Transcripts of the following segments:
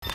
What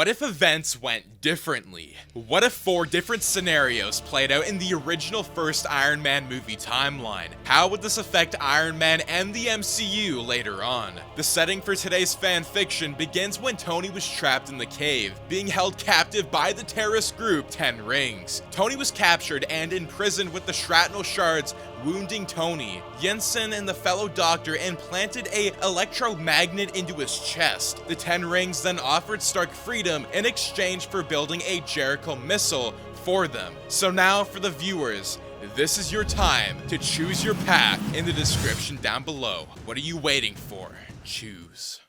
if events went differently? What if 4 different scenarios played out in the original first Iron Man movie timeline? How would this affect Iron Man and the MCU later on? The setting for today's fan fiction begins when Tony was trapped in the cave, being held captive by the terrorist group 10 Rings. Tony was captured and imprisoned with the shrapnel shards wounding Tony. Yinsen and the fellow doctor implanted a electromagnet into his chest. The 10 Rings then offered Stark freedom in exchange for building a Jericho missile for them. So now for the viewers, this is your time to choose your path in the description down below. What are you waiting for? Choose.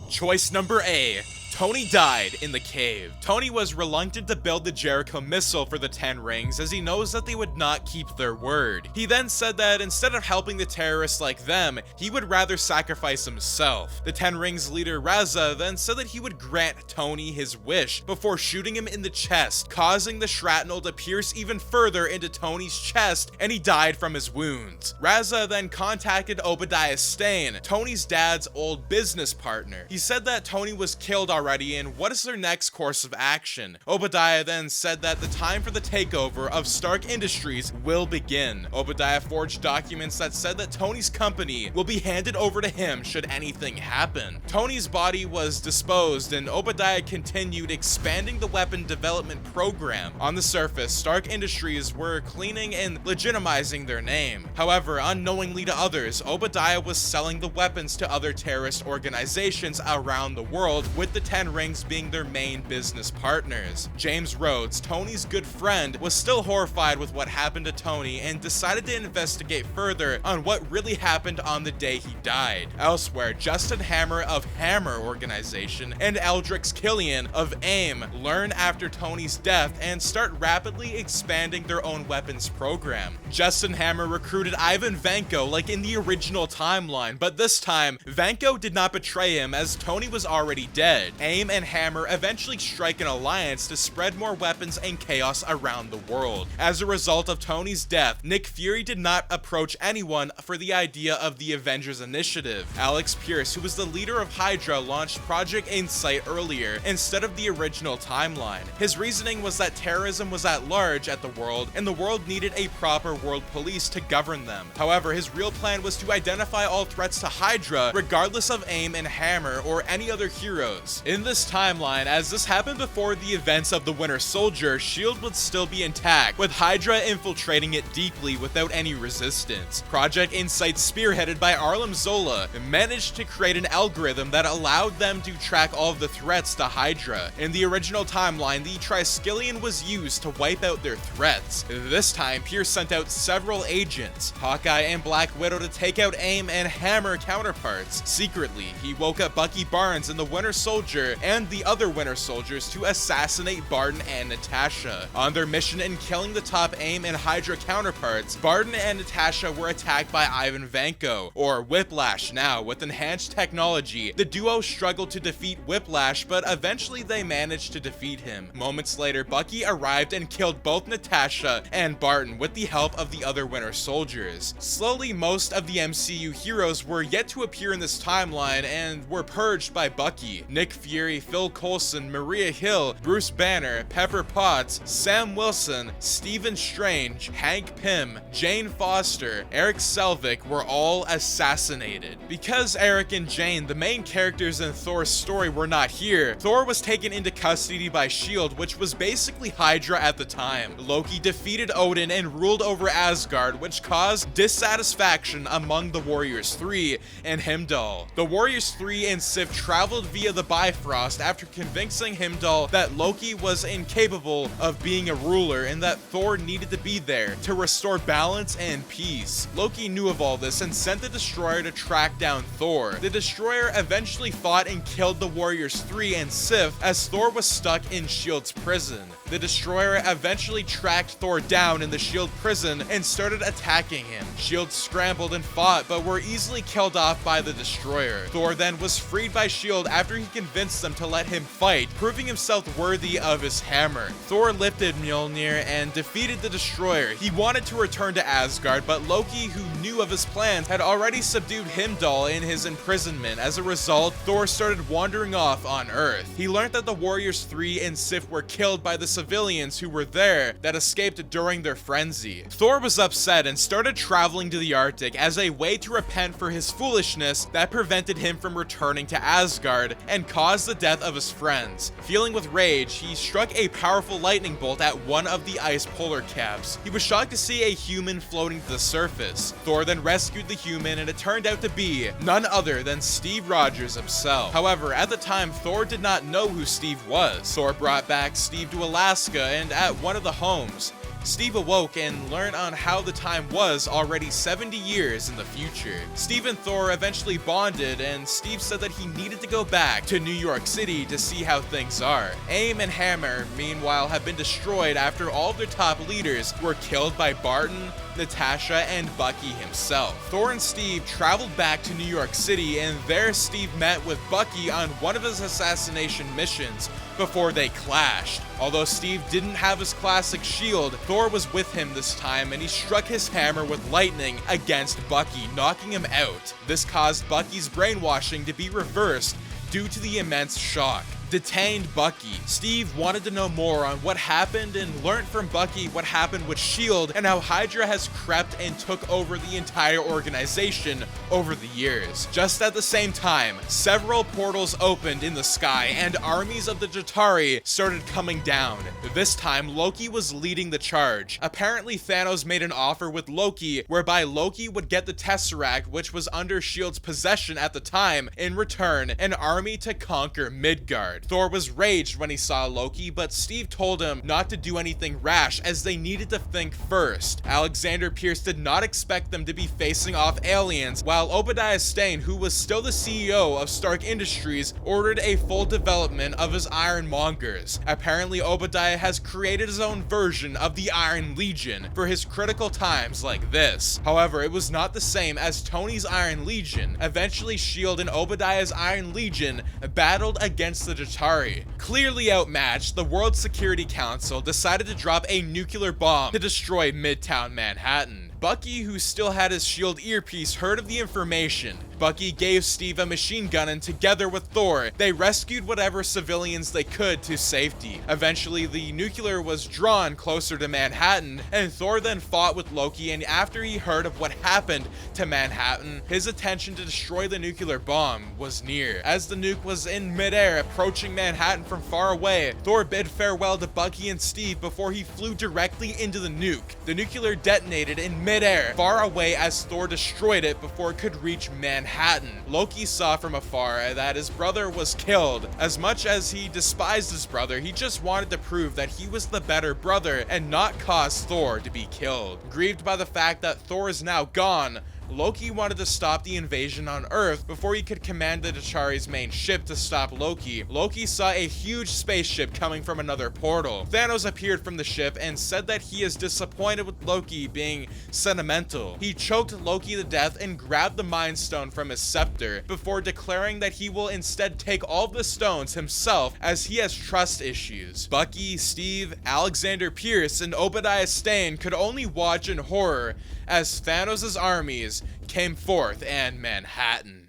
Choice number A. Tony died in the cave. Tony was reluctant to build the Jericho missile for the 10 Rings as he knows that they would not keep their word. He then said that instead of helping the terrorists like them, he would rather sacrifice himself. The 10 Rings leader Raza then said that he would grant Tony his wish before shooting him in the chest, causing the shrapnel to pierce even further into Tony's chest, and he died from his wounds. Raza then contacted Obadiah Stane, Tony's dad's old business partner. He said that Tony was killed already and what is their next course of action. Obadiah then said that the time for the takeover of Stark Industries will begin. Obadiah forged documents that said that Tony's company will be handed over to him should anything happen. Tony's body was disposed and Obadiah continued expanding the weapon development program. On the surface, Stark Industries were cleaning and legitimizing their name. However, unknowingly to others, Obadiah was selling the weapons to other terrorist organizations around the world, with the 10 Rings being their main business partners. James Rhodes, Tony's good friend, was still horrified with what happened to Tony and decided to investigate further on what really happened on the day he died. Elsewhere, Justin Hammer of Hammer Organization and Eldrix Killian of AIM learn after Tony's death and start rapidly expanding their own weapons program. Justin Hammer recruited Ivan Vanko like in the original timeline, but this time, Vanko did not betray him as Tony was already dead. AIM and Hammer eventually strike an alliance to spread more weapons and chaos around the world. As a result of Tony's death, Nick Fury did not approach anyone for the idea of the Avengers Initiative. Alex Pierce, who was the leader of Hydra, launched Project Insight earlier instead of the original timeline. His reasoning was that terrorism was at large at the world and the world needed a proper world police to govern them. However, his real plan was to identify all threats to Hydra regardless of AIM and Hammer or any other heroes. In this timeline, as this happened before the events of the Winter Soldier, S.H.I.E.L.D. would still be intact, with Hydra infiltrating it deeply without any resistance. Project Insight, spearheaded by Arlim Zola, managed to create an algorithm that allowed them to track all of the threats to Hydra. In the original timeline, the Triskelion was used to wipe out their threats. This time, Pierce sent out several agents, Hawkeye and Black Widow, to take out AIM and Hammer counterparts. Secretly, he woke up Bucky Barnes and the Winter Soldier and the other Winter Soldiers to assassinate Barton and Natasha. On their mission in killing the top AIM and Hydra counterparts, Barton and Natasha were attacked by Ivan Vanko, or Whiplash now. With enhanced technology, the duo struggled to defeat Whiplash, but eventually they managed to defeat him. Moments later, Bucky arrived and killed both Natasha and Barton with the help of the other Winter Soldiers. Slowly, most of the MCU heroes were yet to appear in this timeline and were purged by Bucky. Nick Fury, Phil Coulson, Maria Hill, Bruce Banner, Pepper Potts, Sam Wilson, Stephen Strange, Hank Pym, Jane Foster, Eric Selvig were all assassinated. Because Eric and Jane, the main characters in Thor's story, were not here, Thor was taken into custody by S.H.I.E.L.D., which was basically Hydra at the time. Loki defeated Odin and ruled over Asgard, which caused dissatisfaction among the Warriors 3 and Heimdall. The Warriors 3 and Sif traveled via the Bifrost Bifrost after convincing Heimdall that Loki was incapable of being a ruler and that Thor needed to be there to restore balance and peace. Loki knew of all this and sent the Destroyer to track down Thor. The Destroyer eventually fought and killed the Warriors 3 and Sif as Thor was stuck in S.H.I.E.L.D.'s prison. The Destroyer eventually tracked Thor down in the S.H.I.E.L.D. prison and started attacking him. S.H.I.E.L.D. scrambled and fought, but were easily killed off by the Destroyer. Thor then was freed by S.H.I.E.L.D. after he convinced them to let him fight, proving himself worthy of his hammer. Thor lifted Mjolnir and defeated the Destroyer. He wanted to return to Asgard, but Loki, who knew of his plans, had already subdued Heimdall in his imprisonment. As a result, Thor started wandering off on Earth. He learned that the Warriors 3 and Sif were killed by the civilians who were there that escaped during their frenzy. Thor was upset and started traveling to the Arctic as a way to repent for his foolishness that prevented him from returning to Asgard and caused the death of his friends. Feeling with rage, he struck a powerful lightning bolt at one of the ice polar caps. He was shocked to see a human floating to the surface. Thor then rescued the human, and it turned out to be none other than Steve Rogers himself. However, at the time, Thor did not know who Steve was. Thor brought back Steve to Alaska, and at one of the homes, Steve awoke and learned on how the time was already 70 years in the future. Steve and Thor eventually bonded, and Steve said that he needed to go back to New York City to see how things are. AIM and Hammer, meanwhile, have been destroyed after all of their top leaders were killed by Barton, Natasha, and Bucky himself. Thor and Steve traveled back to New York City, and there Steve met with Bucky on one of his assassination missions before they clashed. Although Steve didn't have his classic shield, Thor was with him this time, and he struck his hammer with lightning against Bucky, knocking him out. This caused Bucky's brainwashing to be reversed due to the immense shock. Detained Bucky. Steve wanted to know more on what happened and learned from Bucky what happened with S.H.I.E.L.D. and how Hydra has crept and took over the entire organization over the years. Just at the same time, several portals opened in the sky and armies of the Jatari started coming down. This time, Loki was leading the charge. Apparently, Thanos made an offer with Loki whereby Loki would get the Tesseract, which was under S.H.I.E.L.D.'s possession at the time, in return, an army to conquer Midgard. Thor was raged when he saw Loki, but Steve told him not to do anything rash as they needed to think first. Alexander Pierce did not expect them to be facing off aliens, while Obadiah Stane, who was still the CEO of Stark Industries, ordered a full development of his Iron Mongers. Apparently, Obadiah has created his own version of the Iron Legion for his critical times like this. However, it was not the same as Tony's Iron Legion. Eventually, S.H.I.E.L.D. and Obadiah's Iron Legion battled against the Jatari. Clearly outmatched, the World Security Council decided to drop a nuclear bomb to destroy Midtown Manhattan. Bucky, who still had his S.H.I.E.L.D. earpiece, heard of the information. Bucky gave Steve a machine gun, and together with Thor, they rescued whatever civilians they could to safety. Eventually, the nuclear was drawn closer to Manhattan, and Thor then fought with Loki, and after he heard of what happened to Manhattan, his intention to destroy the nuclear bomb was near. As the nuke was in midair approaching Manhattan from far away, Thor bid farewell to Bucky and Steve before he flew directly into the nuke. The nuclear detonated in midair, far away as Thor destroyed it before it could reach Manhattan. Loki saw from afar that his brother was killed. As much as he despised his brother, he just wanted to prove that he was the better brother and not cause Thor to be killed. Grieved by the fact that Thor is now gone, Loki wanted to stop the invasion on Earth before he could command the Jatari's main ship to stop Loki. Loki saw a huge spaceship coming from another portal. Thanos appeared from the ship and said that he is disappointed with Loki being sentimental. He choked Loki to death and grabbed the Mind Stone from his scepter before declaring that he will instead take all the stones himself as he has trust issues. Bucky, Steve, Alexander Pierce, and Obadiah Stane could only watch in horror as Thanos' armies came forth and Manhattan.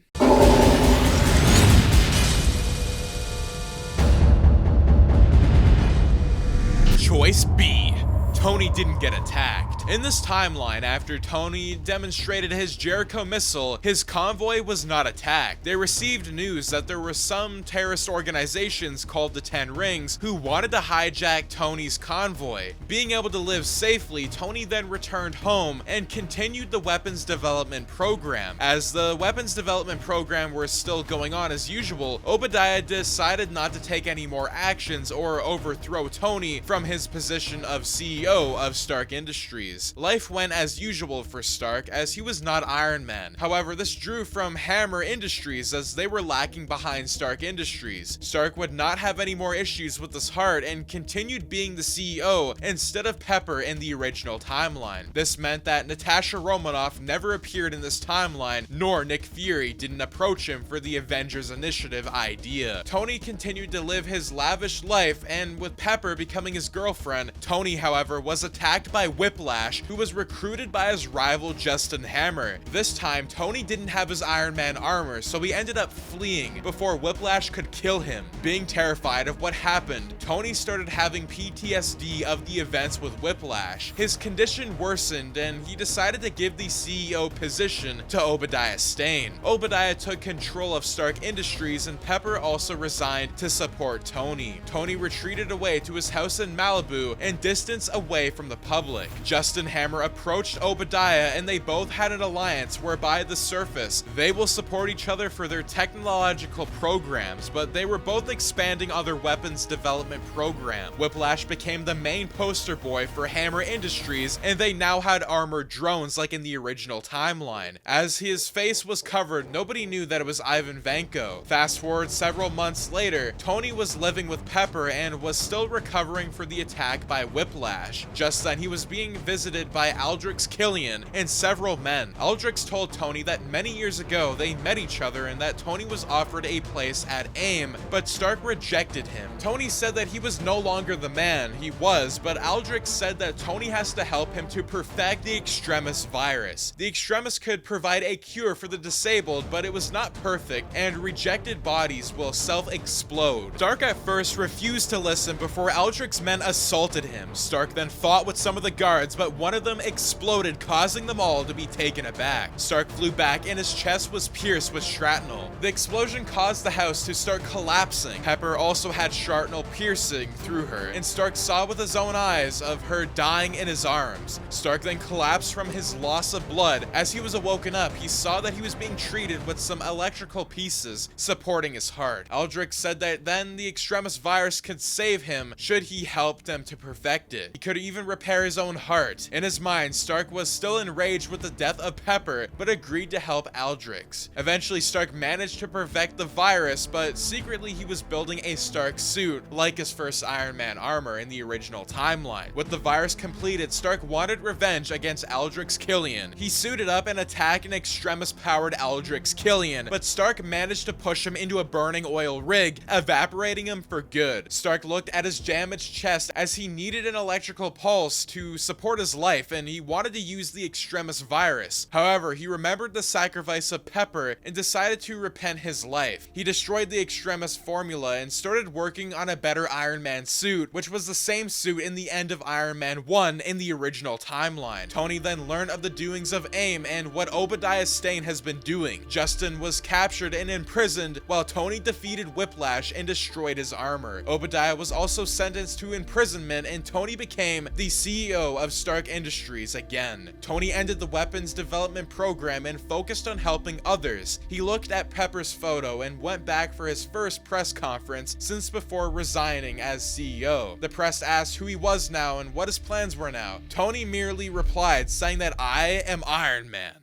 Choice B. Tony didn't get attacked. In this timeline, after Tony demonstrated his Jericho missile, his convoy was not attacked. They received news that there were some terrorist organizations called the Ten Rings who wanted to hijack Tony's convoy. Being able to live safely, Tony then returned home and continued the weapons development program. As the weapons development program was still going on as usual, Obadiah decided not to take any more actions or overthrow Tony from his position of CEO of Stark Industries. Life went as usual for Stark, as he was not Iron Man. However, this drew from Hammer Industries, as they were lacking behind Stark Industries. Stark would not have any more issues with his heart and continued being the CEO instead of Pepper in the original timeline. This meant that Natasha Romanoff never appeared in this timeline, nor Nick Fury didn't approach him for the Avengers Initiative idea. Tony continued to live his lavish life, and with Pepper becoming his girlfriend, Tony, however, was attacked by Whiplash, who was recruited by his rival Justin Hammer. This time, Tony didn't have his Iron Man armor, so he ended up fleeing before Whiplash could kill him. Being terrified of what happened, Tony started having PTSD of the events with Whiplash. His condition worsened, and he decided to give the CEO position to Obadiah Stane. Obadiah took control of Stark Industries, and Pepper also resigned to support Tony. Tony retreated away to his house in Malibu and distance away from the public. Justin Hammer approached Obadiah, and they both had an alliance whereby the surface, they will support each other for their technological programs, but they were both expanding other weapons development program. Whiplash became the main poster boy for Hammer Industries, and they now had armored drones like in the original timeline. As his face was covered, nobody knew that it was Ivan Vanko. Fast forward several months later, Tony was living with Pepper and was still recovering for the attack by Whiplash. Just then, he was being visited by Aldrich Killian and several men. Aldrich told Tony that many years ago they met each other and that Tony was offered a place at AIM, but Stark rejected him. Tony said that he was no longer the man he was, but Aldrich said that Tony has to help him to perfect the Extremis virus. The Extremis could provide a cure for the disabled, but it was not perfect, and rejected bodies will self-explode. Stark at first refused to listen before Aldrich's men assaulted him. Stark then fought with some of the guards, but one of them exploded, causing them all to be taken aback. Stark flew back and his chest was pierced with shrapnel. The explosion caused the house to start collapsing. Pepper also had shrapnel piercing through her, and Stark saw with his own eyes of her dying in his arms. Stark then collapsed from his loss of blood. As he was awoken up, he saw that he was being treated with some electrical pieces supporting his heart. Aldrich said that then the Extremis virus could save him should he help them to perfect it. He could even repair his own heart. In his mind, Stark was still enraged with the death of Pepper, but agreed to help Aldrich. Eventually, Stark managed to perfect the virus, but secretly he was building a Stark suit like his first Iron Man armor in the original timeline. With the virus completed, Stark wanted revenge against Aldrich Killian. He suited up and attacked an Extremis-powered Aldrich Killian, but Stark managed to push him into a burning oil rig, evaporating him for good. Stark looked at his damaged chest as he needed an electrical pulse to support his life, and he wanted to use the Extremis virus. However, he remembered the sacrifice of Pepper and decided to repent his life. He destroyed the Extremis formula and started working on a better Iron Man suit, which was the same suit in the end of Iron Man 1 in the original timeline. Tony then learned of the doings of AIM and what Obadiah Stane has been doing. Justin was captured and imprisoned while Tony defeated Whiplash and destroyed his armor. Obadiah was also sentenced to imprisonment, and Tony became the CEO of Stark Industries again. Tony ended the weapons development program and focused on helping others. He looked at Pepper's photo and went back for his first press conference since before resigning as CEO. The press asked who he was now and what his plans were now. Tony merely replied, saying that I am Iron Man.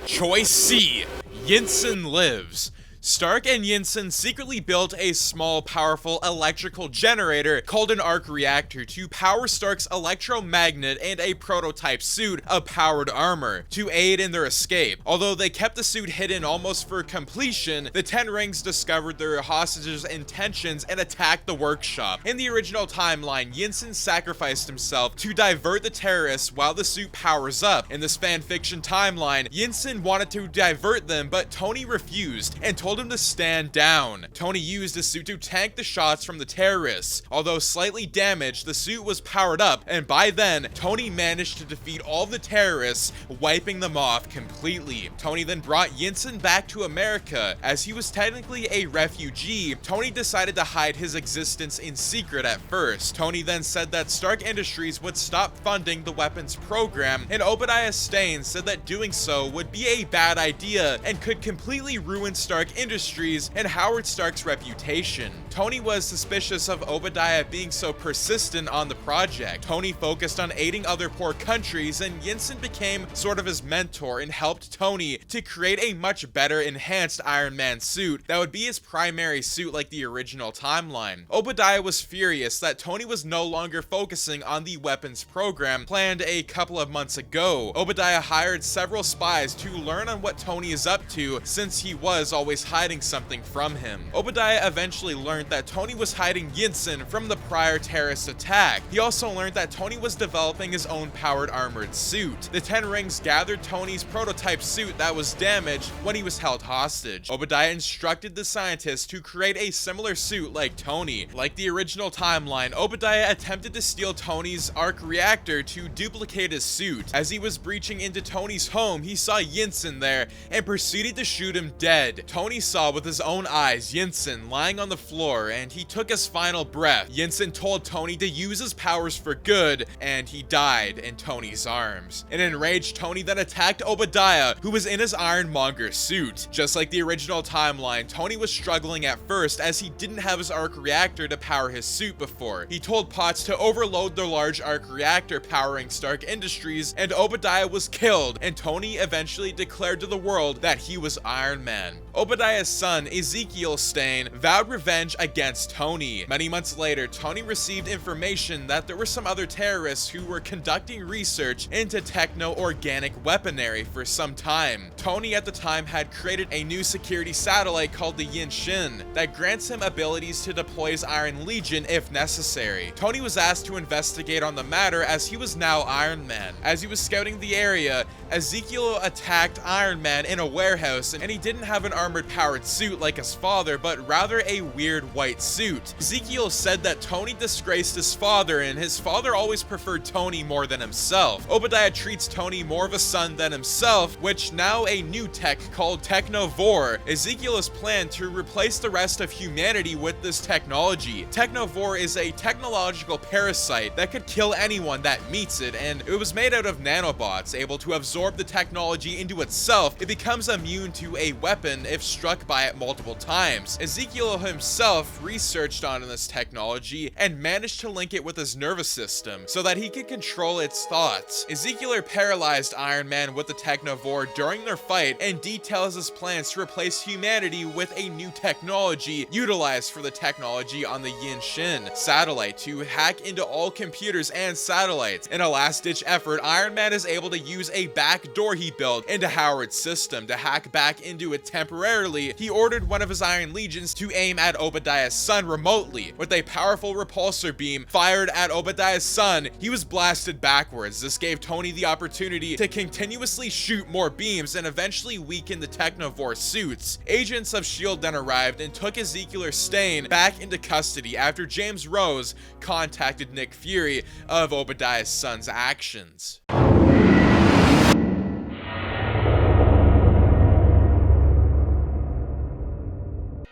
Choice C. Yinsen lives. Stark and Yinsen secretly built a small, powerful electrical generator called an arc reactor to power Stark's electromagnet and a prototype suit of powered armor to aid in their escape. Although they kept the suit hidden almost for completion, the Ten Rings discovered their hostages' intentions and attacked the workshop. In the original timeline, Yinsen sacrificed himself to divert the terrorists while the suit powers up. In this fanfiction timeline, Yinsen wanted to divert them, but Tony refused and told told him to stand down. Tony used his suit to tank the shots from the terrorists. Although slightly damaged, the suit was powered up, and by then, Tony managed to defeat all of the terrorists, wiping them off completely. Tony then brought Yinsen back to America. As he was technically a refugee, Tony decided to hide his existence in secret at first. Tony then said that Stark Industries would stop funding the weapons program, and Obadiah Stane said that doing so would be a bad idea and could completely ruin Stark Industries and Howard Stark's reputation. Tony was suspicious of Obadiah being so persistent on the project. Tony focused on aiding other poor countries, and Yinsen became sort of his mentor and helped Tony to create a much better enhanced Iron Man suit that would be his primary suit like the original timeline. Obadiah was furious that Tony was no longer focusing on the weapons program planned a couple of months ago. Obadiah hired several spies to learn on what Tony is up to, since he was always hiding something from him. Obadiah eventually learned that Tony was hiding Yinsen from the prior terrorist attack. He also learned that Tony was developing his own powered armored suit. The 10 Rings gathered Tony's prototype suit that was damaged when he was held hostage. Obadiah instructed the scientists to create a similar suit like Tony. Like the original timeline, Obadiah attempted to steal Tony's arc reactor to duplicate his suit. As he was breaching into Tony's home, he saw Yinsen there and proceeded to shoot him dead. Tony saw with his own eyes Yinsen lying on the floor, and he took his final breath. Yinsen told Tony to use his powers for good, and he died in Tony's arms. An enraged Tony then attacked Obadiah, who was in his Iron Monger suit. Just like the original timeline, Tony was struggling at first as he didn't have his arc reactor to power his suit before. He told Potts to overload the large arc reactor powering Stark Industries, and Obadiah was killed, and Tony eventually declared to the world that he was Iron Man. Obadiah's son, Ezekiel Stane, vowed revenge against Tony. Many months later, Tony received information that there were some other terrorists who were conducting research into techno-organic weaponry for some time. Tony at the time had created a new security satellite called the Yinsin that grants him abilities to deploy his Iron Legion if necessary. Tony was asked to investigate on the matter as he was now Iron Man. As he was scouting the area, Ezekiel attacked Iron Man in a warehouse, and he didn't have an armored powered suit like his father, but rather a weird white suit. Ezekiel said that Tony disgraced his father, and his father always preferred Tony more than himself. Obadiah treats Tony more of a son than himself, which now a new tech called Technovore. Ezekiel has planned to replace the rest of humanity with this technology. Technovore is a technological parasite that could kill anyone that meets it, and it was made out of nanobots, able to absorb the technology into itself. It becomes immune to a weapon if struck by it multiple times. Ezekiel himself researched on this technology and managed to link it with his nervous system so that he could control its thoughts. Ezekiel paralyzed Iron Man with the Technovore during their fight and details his plans to replace humanity with a new technology utilized for the technology on the Yinsin satellite to hack into all computers and satellites. In a last-ditch effort, Iron Man is able to use a back door he built into Howard's system to hack back into it temporarily. He ordered one of his Iron Legions to aim at Obadiah's son remotely. With a powerful repulsor beam fired at Obadiah's son, he was blasted backwards. This gave Tony the opportunity to continuously shoot more beams and eventually weaken the Technovore suits. Agents of S.H.I.E.L.D. then arrived and took Ezekiel Stane back into custody after James Rose contacted Nick Fury of Obadiah's son's actions.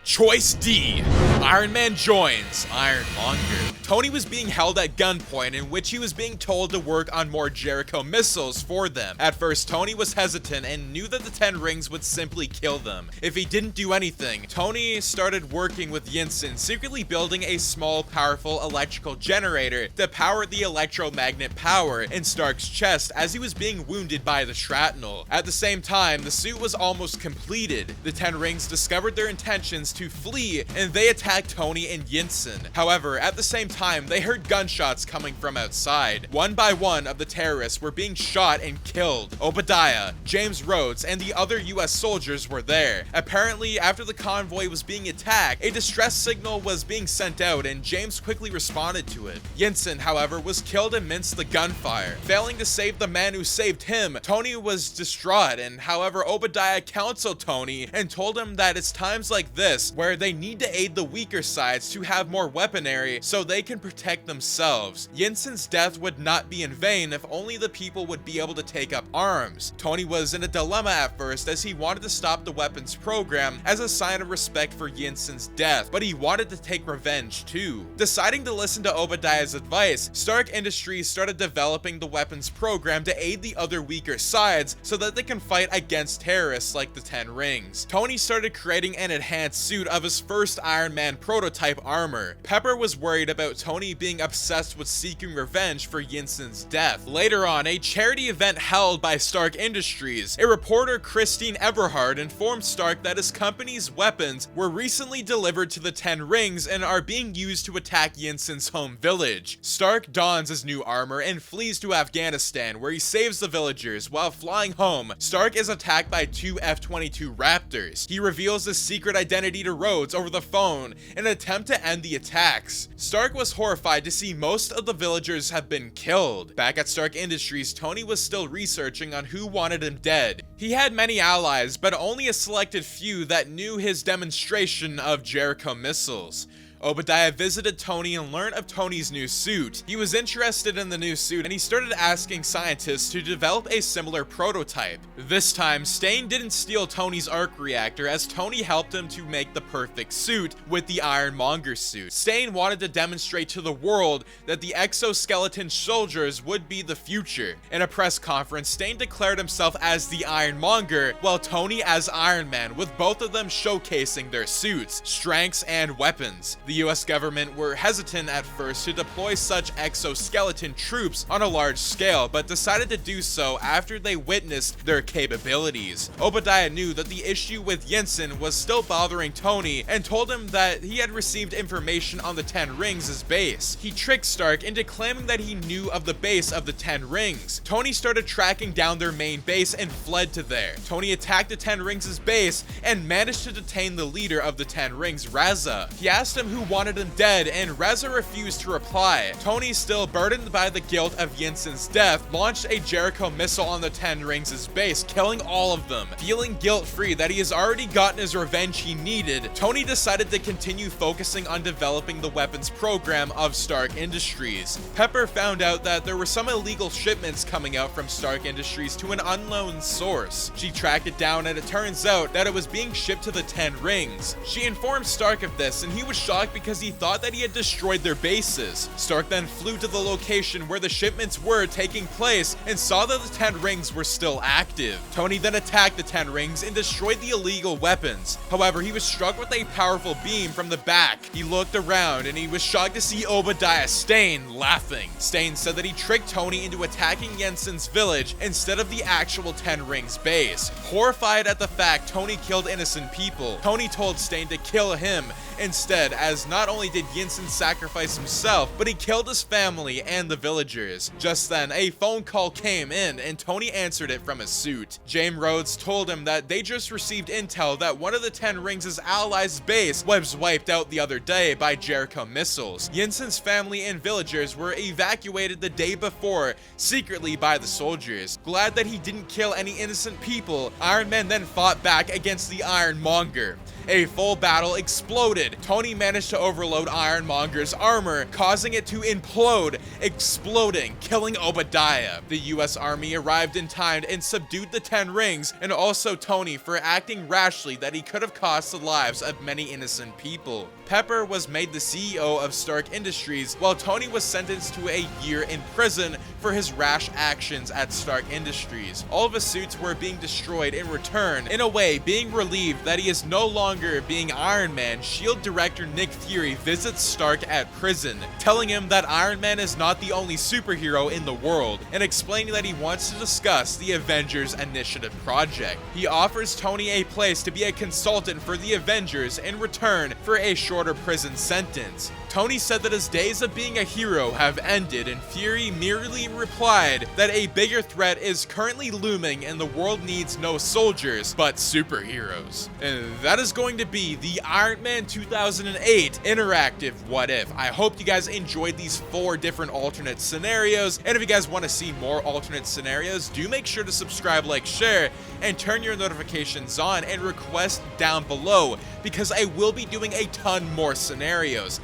Choice D. Iron Man joins Iron Monger. Tony was being held at gunpoint, in which he was being told to work on more Jericho missiles for them. At first, Tony was hesitant and knew that the 10 Rings would simply kill them if he didn't do anything. Tony started working with Yinsen, secretly building a small, powerful electrical generator to power the electromagnet power in Stark's chest as he was being wounded by the shrapnel. At the same time, the suit was almost completed. The 10 Rings discovered their intentions to flee, and they attacked attack Tony and Yinsen. However, at the same time, they heard gunshots coming from outside. One by one of the terrorists were being shot and killed. Obadiah, James Rhodes, and the other US soldiers were there. Apparently, after the convoy was being attacked, a distress signal was being sent out and James quickly responded to it. Yinsen, however, was killed amidst the gunfire. Failing to save the man who saved him, Tony was distraught, and however, Obadiah counseled Tony and told him that it's times like this where they need to aid the weaker sides to have more weaponry so they can protect themselves. Yinsen's death would not be in vain if only the people would be able to take up arms. Tony was in a dilemma at first as he wanted to stop the weapons program as a sign of respect for Yinsen's death, but he wanted to take revenge too. Deciding to listen to Obadiah's advice, Stark Industries started developing the weapons program to aid the other weaker sides so that they can fight against terrorists like the Ten Rings. Tony started creating an enhanced suit of his first Iron Man prototype armor. Pepper was worried about Tony being obsessed with seeking revenge for Yinsen's death. Later on, a charity event held by Stark Industries, a reporter, Christine Everhard, informed Stark that his company's weapons were recently delivered to the Ten Rings and are being used to attack Yinsen's home village. Stark dons his new armor and flees to Afghanistan, where he saves the villagers. While flying home, Stark is attacked by two F-22 Raptors. He reveals his secret identity to Rhodes over the phone in an attempt to end the attacks. Stark was horrified to see most of the villagers have been killed. Back at Stark Industries, Tony was still researching on who wanted him dead. He had many allies, but only a selected few that knew his demonstration of Jericho missiles. Obadiah visited Tony and learned of Tony's new suit. He was interested in the new suit and he started asking scientists to develop a similar prototype. This time, Stain didn't steal Tony's arc reactor as Tony helped him to make the perfect suit with the Iron Monger suit. Stain wanted to demonstrate to the world that the exoskeleton soldiers would be the future. In a press conference, Stain declared himself as the Iron Monger, while Tony as Iron Man, with both of them showcasing their suits, strengths, and weapons. The US government were hesitant at first to deploy such exoskeleton troops on a large scale, but decided to do so after they witnessed their capabilities. Obadiah knew that the issue with Yinsen was still bothering Tony and told him that he had received information on the Ten Rings' base. He tricked Stark into claiming that he knew of the base of the Ten Rings. Tony started tracking down their main base and fled to there. Tony attacked the Ten Rings' base and managed to detain the leader of the Ten Rings, Raza. He asked him who wanted him dead, and Raza refused to reply. Tony, still burdened by the guilt of Yinsen's death, launched a Jericho missile on the Ten Rings' base, killing all of them. Feeling guilt-free that he has already gotten his revenge he needed, Tony decided to continue focusing on developing the weapons program of Stark Industries. Pepper found out that there were some illegal shipments coming out from Stark Industries to an unknown source. She tracked it down and it turns out that it was being shipped to the Ten Rings. She informed Stark of this and he was shocked because he thought that he had destroyed their bases. Stark then flew to the location where the shipments were taking place and saw that the Ten Rings were still active. Tony then attacked the Ten Rings and destroyed the illegal weapons. However, he was struck with a powerful beam from the back. He looked around and he was shocked to see Obadiah Stain laughing. Stain said that he tricked Tony into attacking Yinsen's village instead of the actual Ten Rings base. Horrified at the fact Tony killed innocent people, Tony told Stain to kill him instead, as not only did Yinsen sacrifice himself, but he killed his family and the villagers. Just then, a phone call came in and Tony answered it from his suit. James Rhodes told him that they just received intel that one of the Ten Rings' allies' base was wiped out the other day by Jericho missiles. Yinsen's family and villagers were evacuated the day before, secretly by the soldiers. Glad that he didn't kill any innocent people, Iron Man then fought back against the Iron Monger. A full battle exploded. Tony managed to overload Iron Monger's armor, causing it to implode, exploding, killing Obadiah. The US Army arrived in time and subdued the Ten Rings, and also Tony for acting rashly that he could have cost the lives of many innocent people. Pepper was made the CEO of Stark Industries, while Tony was sentenced to a year in prison for his rash actions at Stark Industries. All of his suits were being destroyed in return. In a way, being relieved that he is no longer being Iron Man, S.H.I.E.L.D. director Nick Fury visits Stark at prison, telling him that Iron Man is not the only superhero in the world, and explaining that he wants to discuss the Avengers Initiative project. He offers Tony a place to be a consultant for the Avengers in return for a shorter prison sentence. Tony said that his days of being a hero have ended, and Fury merely replied that a bigger threat is currently looming and the world needs no soldiers, but superheroes. And that is going to be the Iron Man 2008 interactive What If. I hope you guys enjoyed these 4 different alternate scenarios, and if you guys want to see more alternate scenarios, do make sure to subscribe, like, share, and turn your notifications on, and request down below, because I will be doing a ton more scenarios.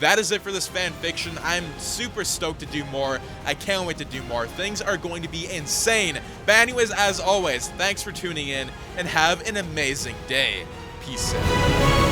That is it for this fan fiction. I'm super stoked to do more. I can't wait to do more. Things are going to be insane. But anyways, as always, thanks for tuning in, and have an amazing day. Peace out.